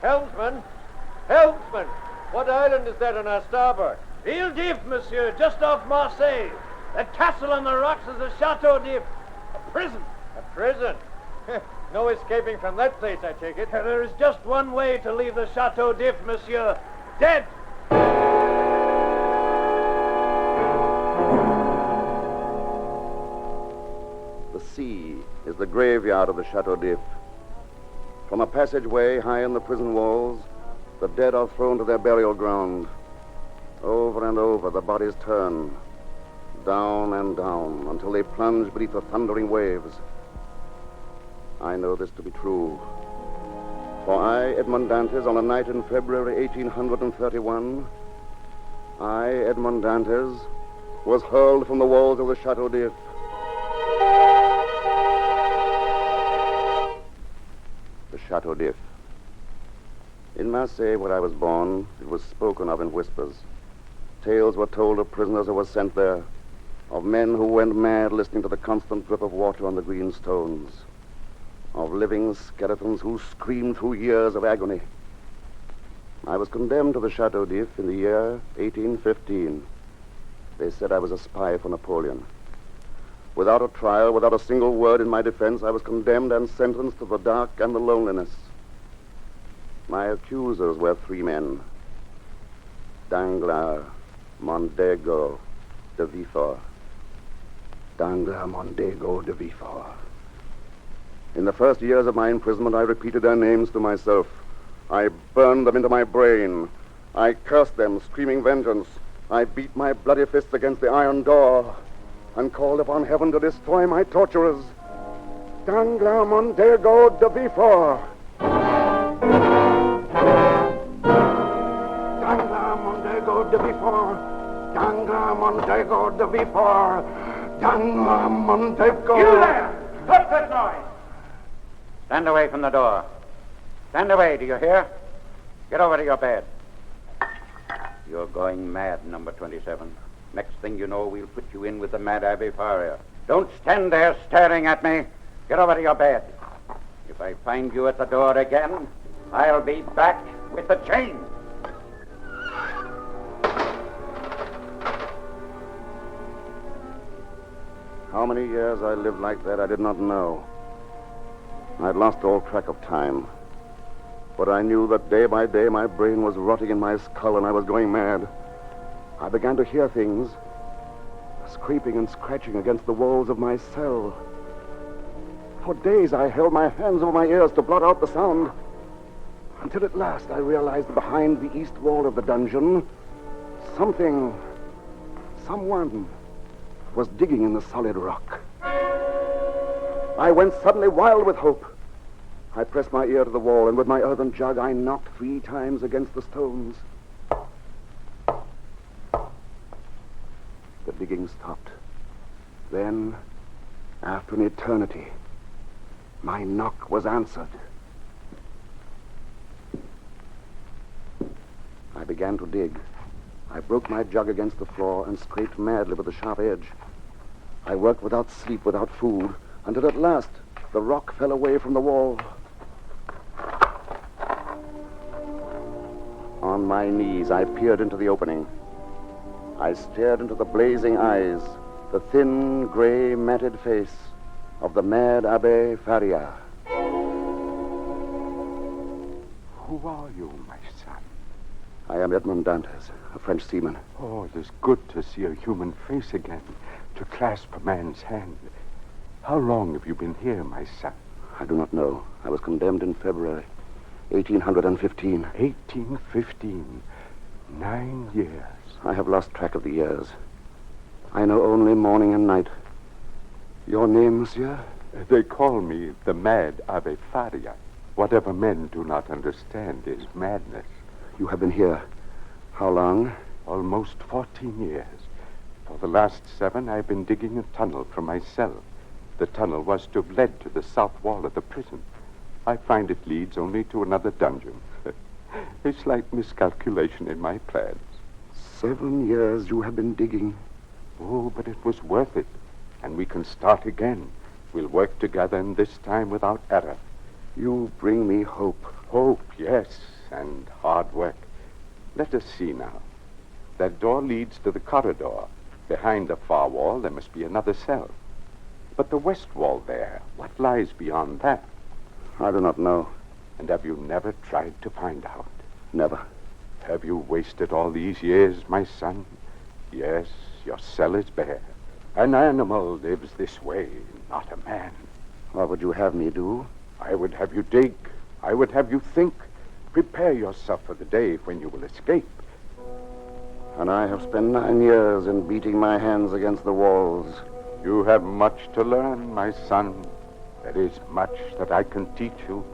Helmsman! Helmsman! What island is that on our starboard? Ile d'If, monsieur, just off Marseille. That castle on the rocks is the Chateau d'If. A prison. A prison? No escaping from that place, I take it. There is just one way to leave the Chateau d'If, monsieur. Dead. The sea is the graveyard of the Chateau d'If. From a passageway high in the prison walls, the dead are thrown to their burial ground. Over and over, the bodies turn, down and down, until they plunge beneath the thundering waves. I know this to be true. For I, Edmond Dantes, on a night in February 1831, I, Edmond Dantes, was hurled from the walls of the Chateau d'If. The Chateau d'If. In Marseille, where I was born, it was spoken of in whispers. Tales were told of prisoners who were sent there, of men who went mad listening to the constant drip of water on the green stones, of living skeletons who screamed through years of agony. I was condemned to the Chateau d'If in the year 1815. They said I was a spy for Napoleon. Without a trial, without a single word in my defense, I was condemned and sentenced to the dark and the loneliness. My accusers were three men: Danglars, Mondego, de Villefort. Danglars, Mondego, de Villefort. In the first years of my imprisonment, I repeated their names to myself. I burned them into my brain. I cursed them, screaming vengeance. I beat my bloody fists against the iron door and called upon heaven to destroy my torturers. Danglars, Mondego, de Villefort. Danglars, Mondego, de Villefort. Danglars, Mondego, de Villefort. Danglars, Mondego. You there! Stop that noise! Stand away from the door. Stand away, do you hear? Get over to your bed. You're going mad, number 27. Next thing you know, we'll put you in with the mad Abbe Faria. Don't stand there staring at me. Get over to your bed. If I find you at the door again, I'll be back with the chain. How many years I lived like that, I did not know. I'd lost all track of time. But I knew that day by day my brain was rotting in my skull and I was going mad. I began to hear things, scraping and scratching against the walls of my cell. For days I held my hands over my ears to blot out the sound, until at last I realized that behind the east wall of the dungeon, someone was digging in the solid rock. I went suddenly wild with hope. I pressed my ear to the wall, and with my earthen jug, I knocked 3 times against the stones. The digging stopped. Then, after an eternity, my knock was answered. I began to dig. I broke my jug against the floor and scraped madly with the sharp edge. I worked without sleep, without food, until at last the rock fell away from the wall. On my knees, I peered into the opening. I stared into the blazing eyes, the thin, gray, matted face of the mad Abbe Faria. Who are you, my son? I am Edmond Dantes, a French seaman. Oh, it is good to see a human face again, to clasp a man's hand. How long have you been here, my son? I do not know. I was condemned in February 1815. 1815. 9 years. I have lost track of the years. I know only morning and night. Your name, monsieur? They call me the mad Abbe Faria. Whatever men do not understand is madness. You have been here how long? Almost 14 years. For the last 7, I've been digging a tunnel from my cell. The tunnel was to have led to the south wall of the prison. I find it leads only to another dungeon. A slight miscalculation in my plans. 7 years you have been digging. Oh, but it was worth it. And we can start again. We'll work together, and this time without error. You bring me hope. Hope, yes. and hard work. Let us see now. That door leads to the corridor. Behind the far wall, there must be another cell. But the west wall there, what lies beyond that? I do not know. And have you never tried to find out? Never. Have you wasted all these years, my son? Yes, your cell is bare. An animal lives this way, not a man. What would you have me do? I would have you dig. I would have you think. Prepare yourself for the day when you will escape. And I have spent 9 years in beating my hands against the walls. You have much to learn, my son. There is much that I can teach you.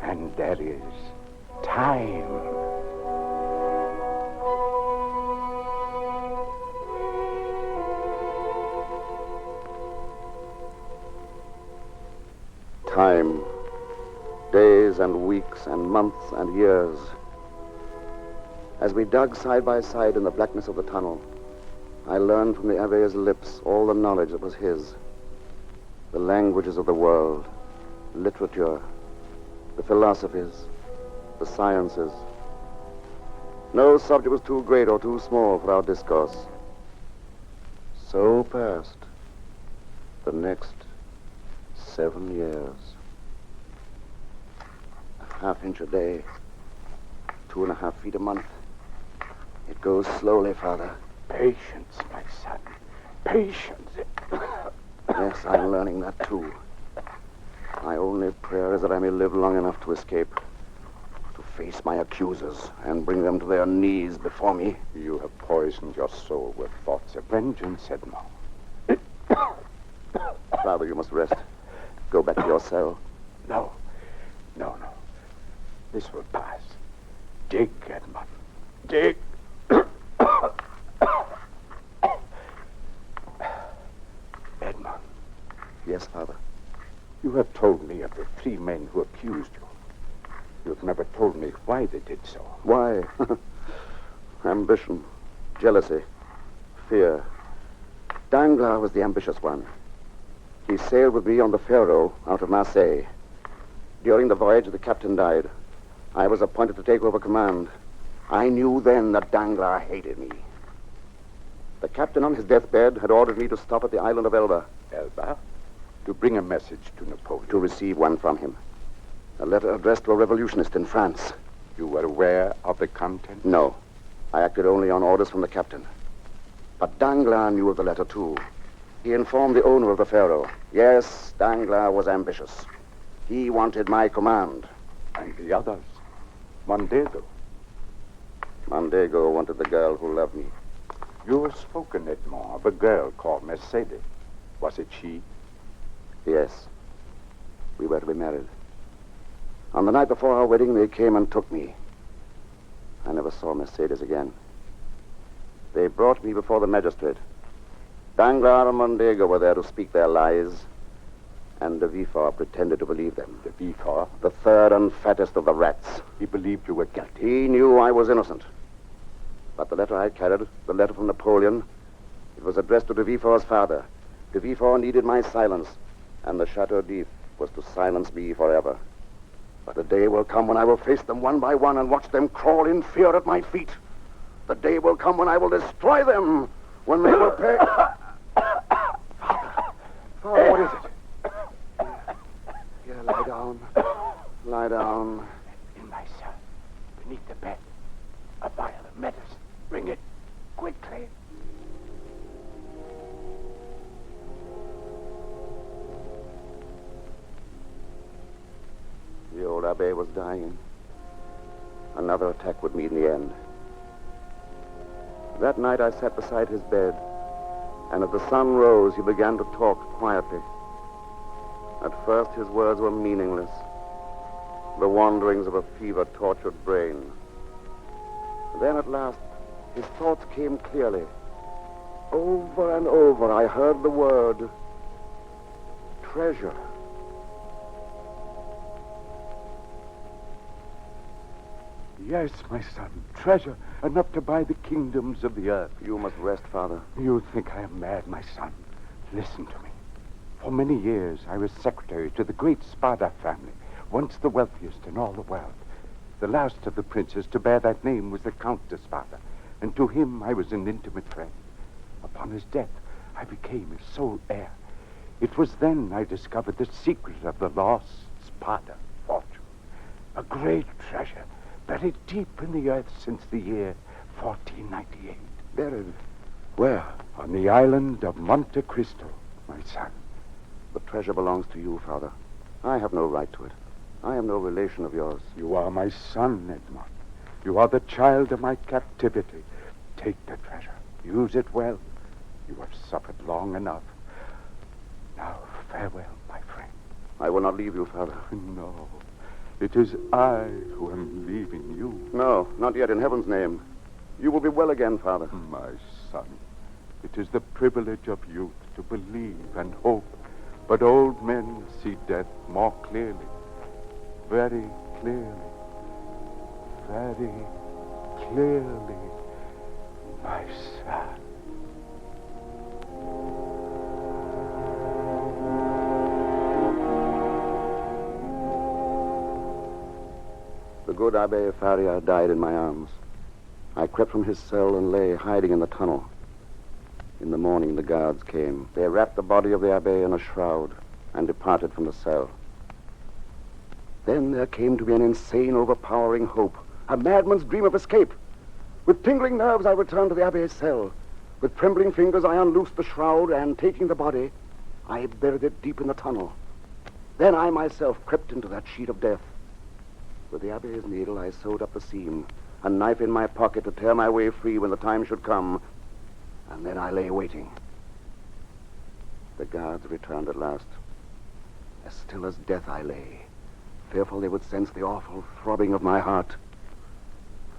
And there is time. Time. Days and weeks and months and years. As we dug side by side in the blackness of the tunnel, I learned from the Abbe's lips all the knowledge that was his. The languages of the world, literature, the philosophies, the sciences. No subject was too great or too small for our discourse. So passed the next 7 years. A half-inch a day, 2.5 feet a month. It goes slowly, Father. Patience, my son. Patience. Yes, I'm learning that, too. My only prayer is that I may live long enough to escape, to face my accusers and bring them to their knees before me. You have poisoned your soul with thoughts of vengeance, Edmond. Father, you must rest. Go back to your cell. No. This will pass. Dig, Edmond. Dig. Edmond. Yes, Father. You have told me of the 3 men who accused you. You have never told me why they did so. Why? Ambition, jealousy, fear. Danglars was the ambitious one. He sailed with me on the Pharaoh out of Marseille. During the voyage, the captain died. I was appointed to take over command. I knew then that Danglars hated me. The captain on his deathbed had ordered me to stop at the island of Elba. Elba? To bring a message to Napoleon. To receive one from him. A letter addressed to a revolutionist in France. You were aware of the content? No. I acted only on orders from the captain. But Danglars knew of the letter, too. He informed the owner of the Pharaoh. Yes, Danglars was ambitious. He wanted my command. And the others? Mondego? Mondego wanted the girl who loved me. You have spoken, Edmond, of a girl called Mercedes. Was it she? Yes. We were to be married. On the night before our wedding, they came and took me. I never saw Mercedes again. They brought me before the magistrate. Danglars and Mondego were there to speak their lies, and de Villefort pretended to believe them. De Villefort? The third and fattest of the rats. He believed you were guilty. He knew I was innocent. But the letter I carried, the letter from Napoleon, it was addressed to de Villefort's father. De Villefort needed my silence, and the Chateau d'If was to silence me forever. But the day will come when I will face them one by one and watch them crawl in fear at my feet. The day will come when I will destroy them, when they will pay... Father, what is it? Here, lie down. Lie down. In my cell, beneath the bed, a vial of medicine. Bring it, quickly. The old Abbe was dying. Another attack would meet in the end. That night I sat beside his bed, and as the sun rose, he began to talk quietly. At first, his words were meaningless, the wanderings of a fever-tortured brain. Then, at last, his thoughts came clearly. Over and over, I heard the word, treasure. Yes, my son, treasure enough to buy the kingdoms of the earth. You must rest, Father. You think I am mad, my son. Listen to me. For many years, I was secretary to the great Spada family, once the wealthiest in all the world. The last of the princes to bear that name was the Count de Spada, and to him I was an intimate friend. Upon his death, I became his sole heir. It was then I discovered the secret of the lost Spada fortune. A great treasure buried deep in the earth since the year 1498. Buried? Where? On the island of Monte Cristo, my son. The treasure belongs to you, Father. I have no right to it. I am no relation of yours. You are my son, Edmond. You are the child of my captivity. Take the treasure. Use it well. You have suffered long enough. Now, farewell, my friend. I will not leave you, Father. No. It is I who am leaving you. No, not yet, in heaven's name. You will be well again, Father. My son, it is the privilege of youth to believe and hope. But old men see death more clearly. Very clearly. Very clearly, my son. The good Abbe Faria died in my arms. I crept from his cell and lay hiding in the tunnel. In the morning, the guards came. They wrapped the body of the Abbe in a shroud and departed from the cell. Then there came to me an insane, overpowering hope, a madman's dream of escape. With tingling nerves, I returned to the Abbe's cell. With trembling fingers, I unloosed the shroud, and taking the body, I buried it deep in the tunnel. Then I myself crept into that sheet of death. With the Abbe's needle, I sewed up the seam, a knife in my pocket to tear my way free when the time should come. And then I lay waiting. The guards returned at last. As still as death I lay, fearful they would sense the awful throbbing of my heart.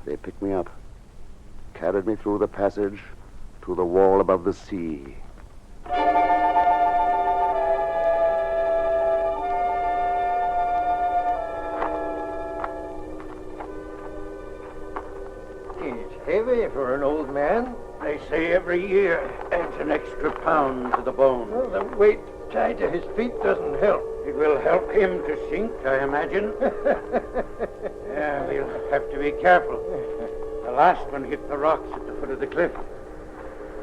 They picked me up, carried me through the passage to the wall above the sea. It's heavy for an old man. They say every year adds an extra pound to the bone. Well, the weight tied to his feet doesn't help. It will help him to sink, I imagine. Yeah, we'll have to be careful. The last one hit the rocks at the foot of the cliff.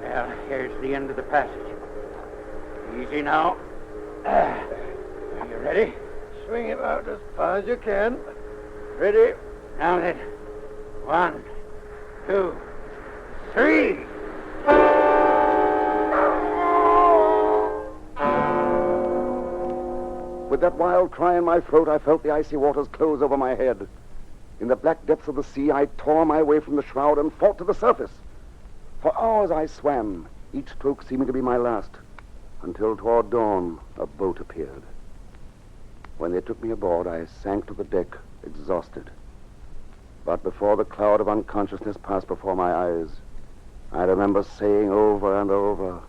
Well, here's the end of the passage. Easy now. Are you ready? Swing him out as far as you can. Ready? Now then. 1, 2, 3. With that wild cry in my throat, I felt the icy waters close over my head. In the black depths of the sea, I tore my way from the shroud and fought to the surface. For hours I swam, each stroke seeming to be my last, until toward dawn a boat appeared. When they took me aboard, I sank to the deck, exhausted. But before the cloud of unconsciousness passed before my eyes, I remember saying over and over,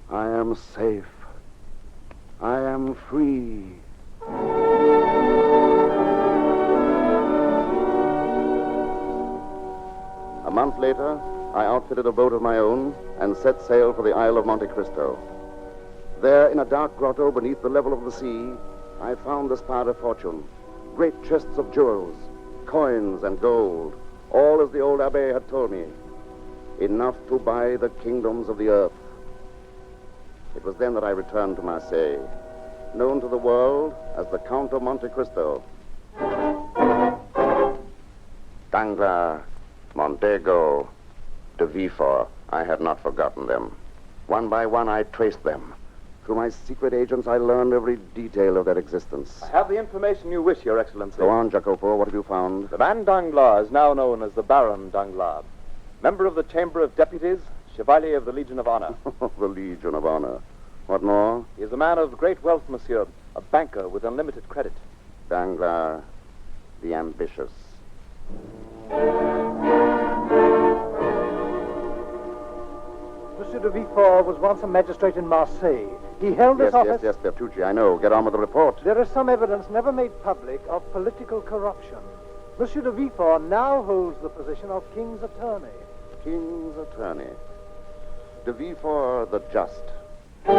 I am safe. I am free. A month later, I outfitted a boat of my own and set sail for the Isle of Monte Cristo. There, in a dark grotto beneath the level of the sea, I found the Spada fortune, great chests of jewels, coins and gold, all as the old Abbe had told me, enough to buy the kingdoms of the earth. It was then that I returned to Marseille, known to the world as the Count of Monte Cristo. Danglars, Montego, de Villefort, I had not forgotten them. One by one, I traced them. Through my secret agents, I learned every detail of their existence. I have the information you wish, Your Excellency. Go on, Jacopo. What have you found? The man Danglars is now known as the Baron Danglars. Member of the Chamber of Deputies, Chevalier of the Legion of Honor. The Legion of Honor. What more? He is a man of great wealth, monsieur. A banker with unlimited credit. Danglars, the ambitious. Monsieur de Villefort was once a magistrate in Marseille. He held this office... Yes, Bertucci, I know. Get on with the report. There is some evidence never made public of political corruption. Monsieur de Villefort now holds the position of King's Attorney. King's Attorney. De Villefort the Just. And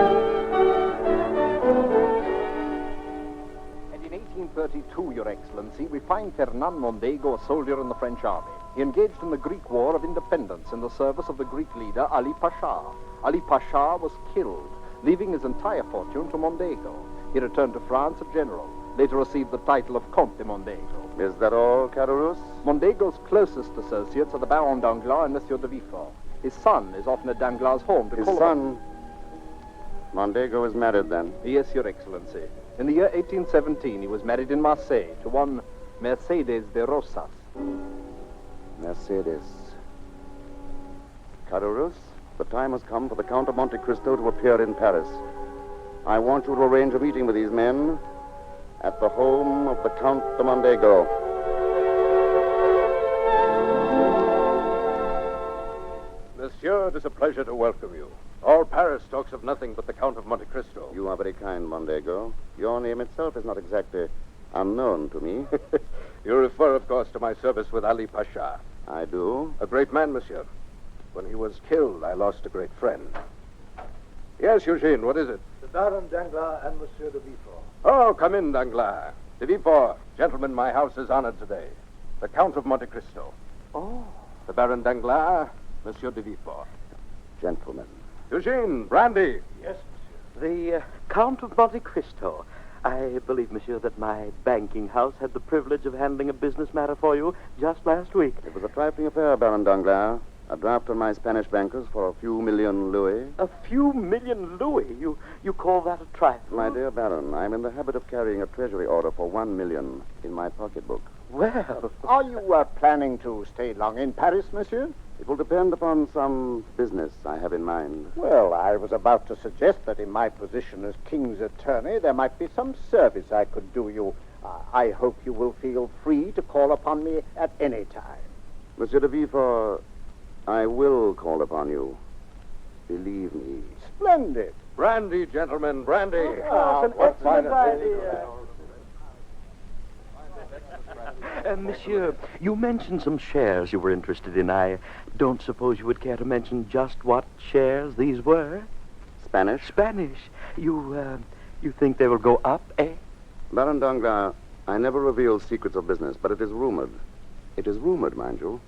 in 1832, Your Excellency, we find Fernand Mondego a soldier in the French army. He engaged in the Greek War of Independence in the service of the Greek leader Ali Pasha. Ali Pasha was killed, leaving his entire fortune to Mondego. He returned to France a general, later received the title of Comte de Mondego. Is that all, Caderousse? Mondego's closest associates are the Baron Danglars and Monsieur de Villefort. His son is often at Danglars' home to His call son? Mondego is married, then? Yes, Your Excellency. In the year 1817, he was married in Marseille to one Mercedes de Rosas. Mercedes. Caderousse, the time has come for the Count of Monte Cristo to appear in Paris. I want you to arrange a meeting with these men at the home of the Count de Mondego. Monsieur, it is a pleasure to welcome you. All Paris talks of nothing but the Count of Monte Cristo. You are very kind, Mondego. Your name itself is not exactly unknown to me. You refer, of course, to my service with Ali Pasha. I do. A great man, monsieur. When he was killed, I lost a great friend. Yes, Eugene, what is it? The Baron Danglars and Monsieur de Villefort. Oh, come in, Danglars. De Villefort, gentlemen, my house is honored today. The Count of Monte Cristo. Oh. The Baron Danglars, Monsieur de Villefort. Gentlemen. Eugene, brandy. Yes, The Count of Monte Cristo. I believe, monsieur, that my banking house had the privilege of handling a business matter for you just last week. It was a trifling affair, Baron Danglars. A draft on my Spanish bankers for a few million louis. A few million louis? You call that a trifle? My dear Baron, I'm in the habit of carrying a treasury order for 1 million in my pocketbook. Well, Are you planning to stay long in Paris, monsieur? It will depend upon some business I have in mind. Well, I was about to suggest that in my position as King's attorney, there might be some service I could do you. I hope you will feel free to call upon me at any time. Monsieur de Villefort, I will call upon you. Believe me. Splendid. Brandy, gentlemen, brandy. an excellent idea. monsieur, you mentioned some shares you were interested in. I don't suppose you would care to mention just what shares these were? Spanish? Spanish. You think they will go up, eh? Baron Danglars, I never reveal secrets of business, but it is rumored. It is rumored, mind you,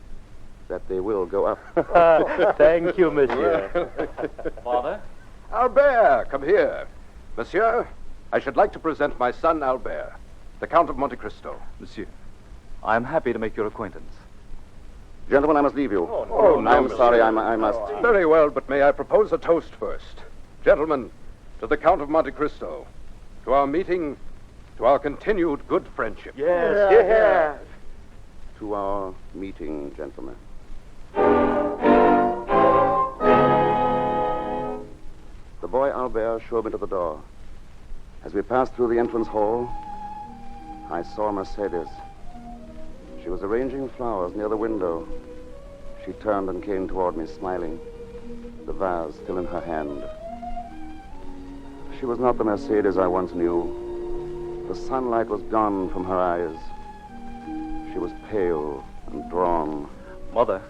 that they will go up. Thank you, monsieur. Father? Albert, come here. Monsieur, I should like to present my son, Albert, the Count of Monte Cristo. Monsieur, I am happy to make your acquaintance. Gentlemen, I must leave you. Oh, no, I'm monsieur. sorry, I must. Very well, but may I propose a toast first? Gentlemen, to the Count of Monte Cristo, to our meeting, to our continued good friendship. Yes, yes. To our meeting, gentlemen. The boy Albert showed me to the door. As we passed through the entrance hall, I saw Mercedes. She was arranging flowers near the window. She turned and came toward me, smiling, the vase still in her hand. She was not the Mercedes I once knew. The sunlight was gone from her eyes. She was pale and drawn. Mother,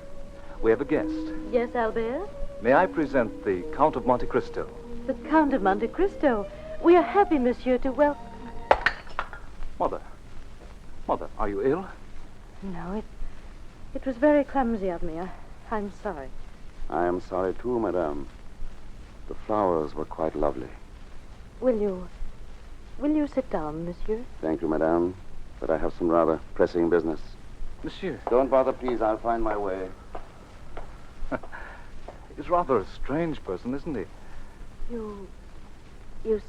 we have a guest. Yes, Albert? May I present the Count of Monte Cristo? The Count of Monte Cristo. We are happy, monsieur, to welcome... Mother, are you ill? No, it was very clumsy of me. I'm sorry. I am sorry, too, madame. The flowers were quite lovely. Will you sit down, monsieur? Thank you, madame, but I have some rather pressing business. Monsieur, Don't bother, please. I'll find my way. he's rather a strange person, isn't he? You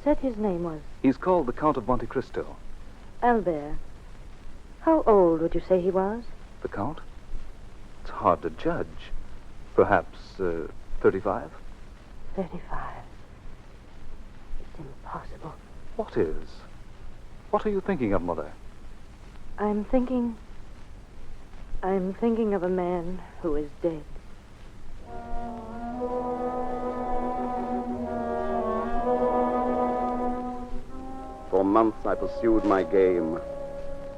said his name was He's called the Count of Monte Cristo. Albert. How old would you say he was? The Count? It's hard to judge. Perhaps 35? 35. It's impossible. What is? What are you thinking of, Mother? I'm thinking of a man who is dead. For months I pursued my game.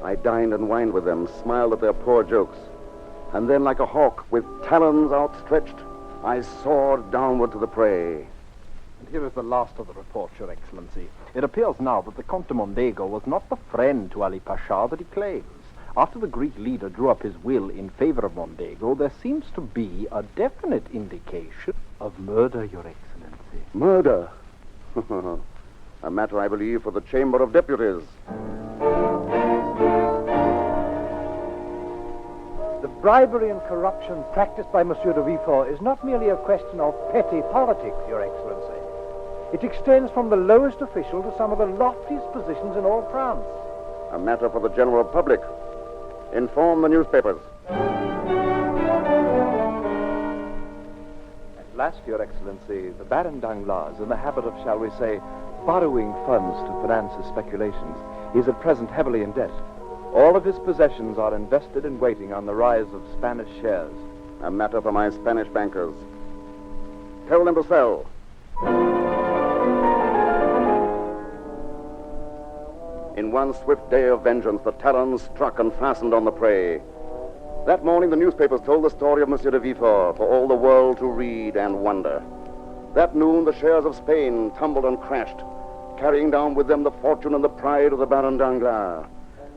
I dined and wined with them, smiled at their poor jokes. And then, like a hawk with talons outstretched, I soared downward to the prey. And here is the last of the report, Your Excellency. It appears now that the Count de Mondego was not the friend to Ali Pasha that he claims. After the Greek leader drew up his will in favor of Mondego, there seems to be a definite indication Of murder, Your Excellency. Murder? A matter, I believe, for the Chamber of Deputies. The bribery and corruption practiced by Monsieur de Villefort is not merely a question of petty politics, Your Excellency. It extends from the lowest official to some of the loftiest positions in all France. A matter for the general public. Inform the newspapers. At last, Your Excellency, the Baron Danglars is in the habit of, shall we say, borrowing funds to finance his speculations. He is at present heavily in debt. All of his possessions are invested and waiting on the rise of Spanish shares. A matter for my Spanish bankers. Tell them to sell. In one swift day of vengeance, the talons struck and fastened on the prey. That morning, the newspapers told the story of Monsieur de Villefort for all the world to read and wonder. That noon, the shares of Spain tumbled and crashed, carrying down with them the fortune and the pride of the Baron Danglars.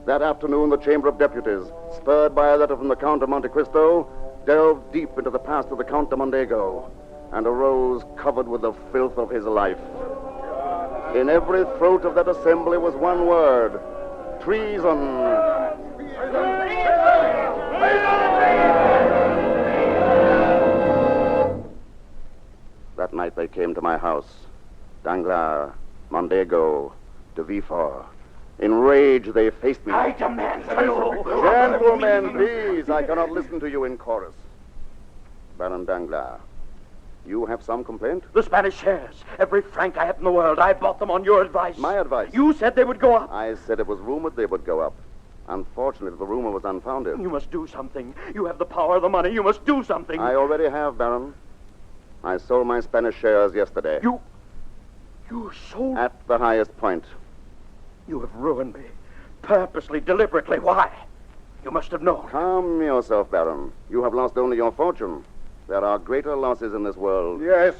That afternoon, the Chamber of Deputies, spurred by a letter from the Count of Monte Cristo, delved deep into the past of the Count de Mondego and arose covered with the filth of his life. In every throat of that assembly was one word: treason. That night they came to my house. Danglars, Mondego, de Villefort. In rage, they faced me. I demand you. Gentlemen, please, I cannot listen to you in chorus. Baron Danglars, you have some complaint? The Spanish shares. Every franc I have in the world, I bought them on your advice. My advice? You said they would go up. I said it was rumored they would go up. Unfortunately, the rumor was unfounded. You must do something. You have the power, the money. You must do something. I already have, Baron. I sold my Spanish shares yesterday. You sold... At the highest point. You have ruined me. Purposely, deliberately. Why? You must have known. Calm yourself, Baron. You have lost only your fortune. There are greater losses in this world. Yes,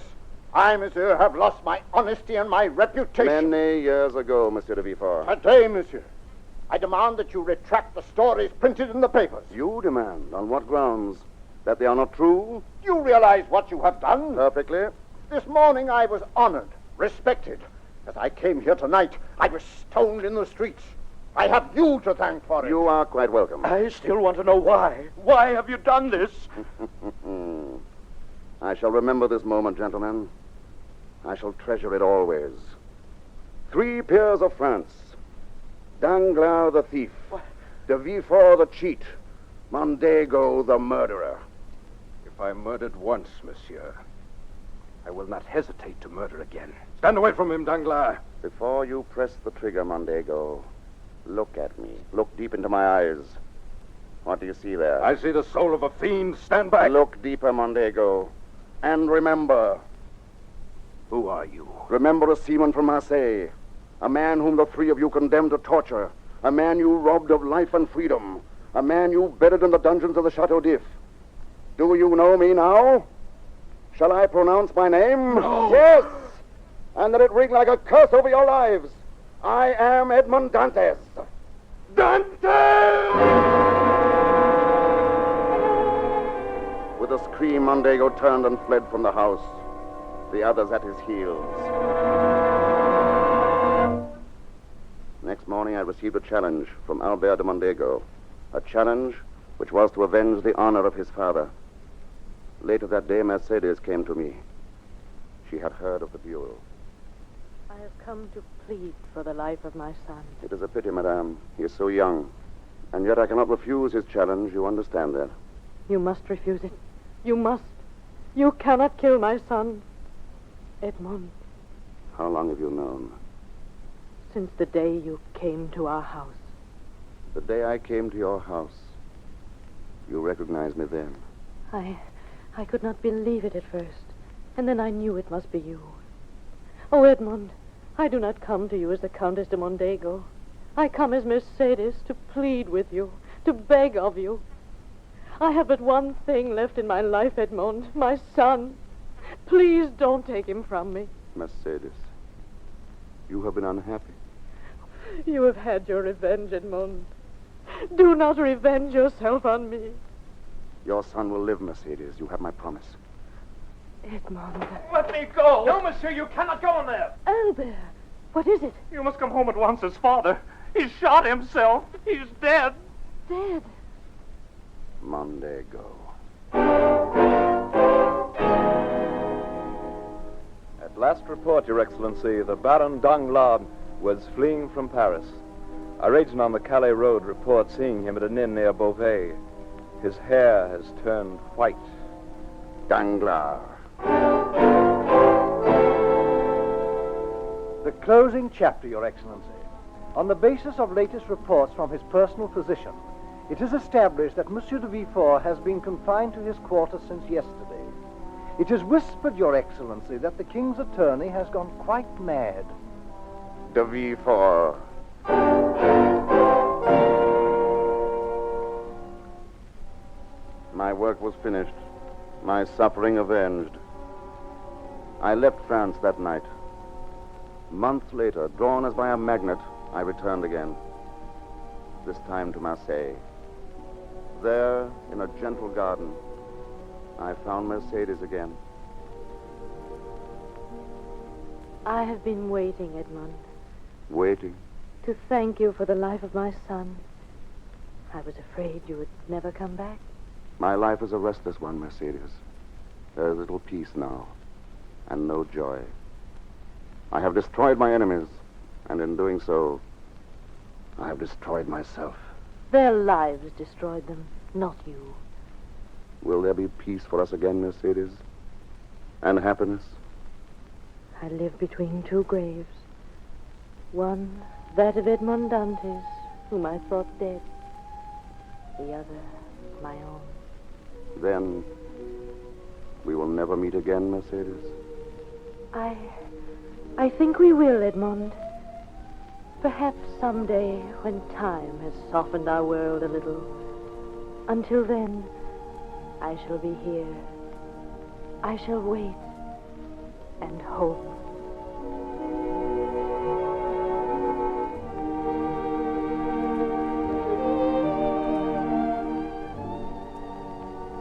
I, monsieur, have lost my honesty and my reputation. Many years ago, Monsieur de Villefort. Today, monsieur, I demand that you retract the stories printed in the papers. You demand? On what grounds? That they are not true? You realize what you have done? Perfectly. This morning I was honored, respected. As I came here tonight, I was stoned in the streets. I have you to thank for it. You are quite welcome. I still want to know why. Why have you done this? I shall remember this moment, gentlemen. I shall treasure it always. 3 peers of France. Danglars the thief. What? De Villefort the cheat. Mondego the murderer. If I murdered once, monsieur, I will not hesitate to murder again. Stand away from him, Danglars. Before you press the trigger, Mondego, look at me. Look deep into my eyes. What do you see there? I see the soul of a fiend. Stand back. Look deeper, Mondego. And remember. Who are you? Remember a seaman from Marseille. A man whom the 3 of you condemned to torture. A man you robbed of life and freedom. A man you buried in the dungeons of the Chateau d'If. Do you know me now? Shall I pronounce my name? No. Yes. And let it ring like a curse over your lives. I am Edmond Dantes. Dantes! With a scream, Mondego turned and fled from the house, the others at his heels. Next morning, I received a challenge from Albert de Mondego, a challenge which was to avenge the honor of his father. Later that day, Mercedes came to me. She had heard of the duel. I have come to plead for the life of my son. It is a pity, madame. He is so young. And yet I cannot refuse his challenge. You understand that. You must refuse it. You must. You cannot kill my son. Edmond, How long have you known? since the day you came to our house. The day I came to your house. You recognized me then. I could not believe it at first. And then I knew it must be you. Oh, Edmond, I do not come to you as the Countess de Mondego. I come as Mercedes to plead with you, to beg of you. I have but one thing left in my life, Edmond, my son. Please don't take him from me. Mercedes. You have been unhappy. You have had your revenge, Edmond. Do not revenge yourself on me. Your son will live, Mercedes. You have my promise. Edmond. Let me go! No, monsieur, you cannot go in there! Albert, what is it? You must come home at once as father. He shot himself. He's dead. Dead? Mondego. At last report, Your Excellency, the Baron Danglars was fleeing from Paris. Our agent on the Calais road reports seeing him at an inn near Beauvais. His hair has turned white. Danglars. The closing chapter, Your Excellency. On the basis of latest reports from his personal physician, it is established that Monsieur de Villefort has been confined to his quarters since yesterday. It is whispered, Your Excellency, that the King's attorney has gone quite mad. De Villefort. My work was finished, my suffering avenged. I left France that night. Months later, drawn as by a magnet, I returned again, this time to Marseille. There, in a gentle garden, I found Mercedes again. I have been waiting, Edmond, Waiting. to thank you for the life of my son. I was afraid you would never come back. My life is a restless one, Mercedes. There is little peace now, and no joy. I have destroyed my enemies, and in doing so, I have destroyed myself. Their lives destroyed them, not you. Will there be peace for us again, Mercedes? And happiness? I live between two graves. One, that of Edmond Dantes, whom I thought dead. The other, my own. Then, we will never meet again, Mercedes? I think we will, Edmond. Perhaps someday when time has softened our world a little. Until then, I shall be here. I shall wait and hope.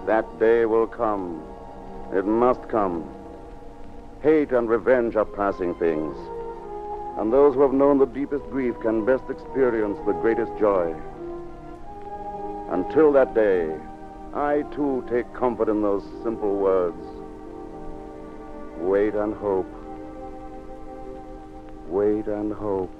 That day will come. It must come. Hate and revenge are passing things. And those who have known the deepest grief can best experience the greatest joy. Until that day, I too take comfort in those simple words. Wait and hope. Wait and hope.